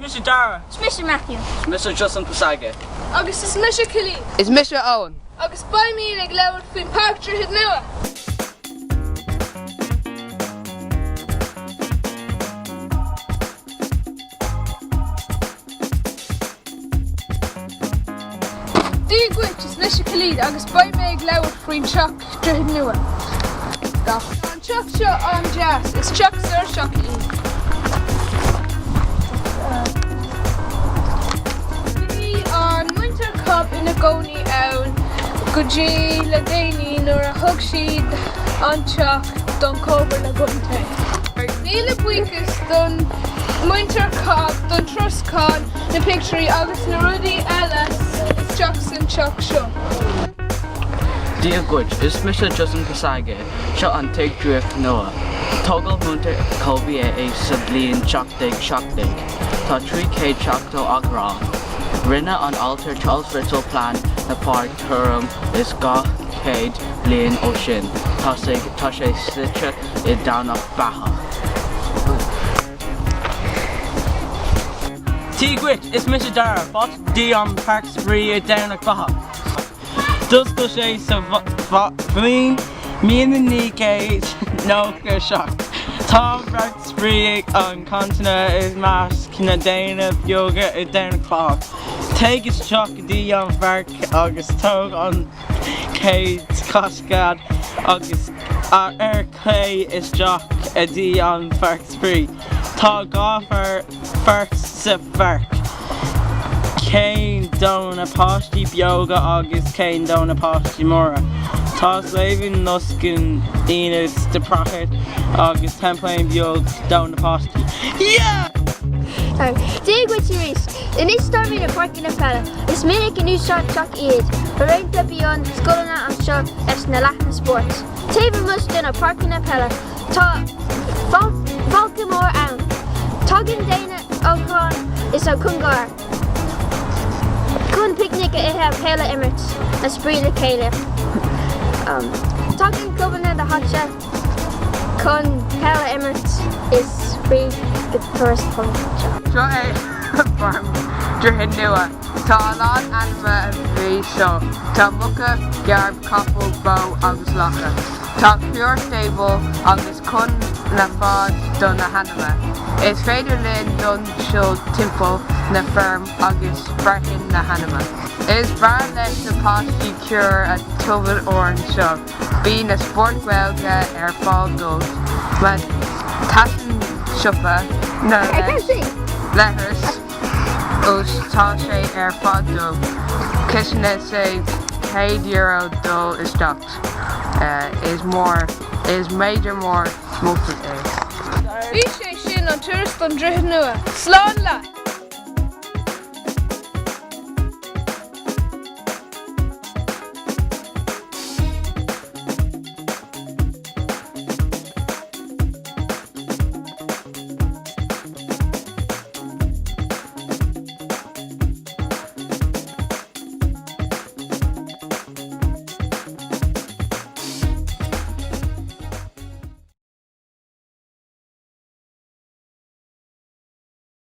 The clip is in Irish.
Mr. Dara. It's Mr. Matthew. It's Mr. Justin Pasage. Agus is Mr. Kelly. It's Mr. Owen. Agus by me ag leabhar faoin Pháirc Droichid Nua. Tigh Galánta is Mr. Kelly agus by me ag leabhar faoin Pháirc Droichid Nua. An Chuck seo an jazz is Chuck Sir Choláiste. An winter cup in a gcónaí ann go dtí le déanaí nuair a thug siad an teach don cóbhar le bunta. Níl buchas don winter cup don troscán na picturí agus na rudaí eile is teach san teach seo. Tigh Galánta is Mr. Justin Pasage, seo an Tigh Galánta Nua. Tógáil múnta cóbhí é sa bliain 17 Tá 300 seachtó agrá. Rinne an altar Charles Fritzl plan na páirc Fheirm is 200 bliain ó sin. Tá sé suite I Domhnach Beathach. Tigh Galánta is Mr. Dara. Bot D on Pháirc Spraoi I Domhnach Beathach. Dus go sé sa bhín míana ní céad nó gur seach. Tá Pháirc Spraoi an cantanna is Maith na déanamh beaga I Domhnach Beathach. Teig is teach dí an bharc agus tóg an céad cascad agus clé is teach a dí an Pháirc Spraoi. Tá gáfar bharc sa bharc. Céin don na páistí beaga agus céin don na páistí móra. Tá sléibhinn noscin iad de páirc agus timpeall beag don na páistí. Yeah! Tigh Galánta rís. In is stormí na páirceanna pella, is minic in úsáid teach iad. Baréanta bíonn scolanna an seo leis na leathna spórt. Taobh mus den na páirceanna pella, tá fáilte mór ann. Tugann déine ócán is ó cungáir. Cún picnic I have péile imirt na sprí le céile. Tugann cubanna de háte cún péile imirt is sprí go tourist point. Seo é Fheirm Droichid Nua. Tá lán anama a bhí seo. Tá mucha gearb capall bó agus lacha. Tá pure stable agus chun na fád don na hanama. Is féidir linn don seo timpeall na Fheirm agus bhreathinn na hanama. Is bhar leis na páistí cúr a tubail óran seo. Bí na sport gaeilge fáil dul. Má taisin siopa na leithreas os tá sé fáil dul. Císanna sé €100 dul is teacht. Is major mór smóta é. Bhí sé sin an turas don Droichid Nua. Slán le!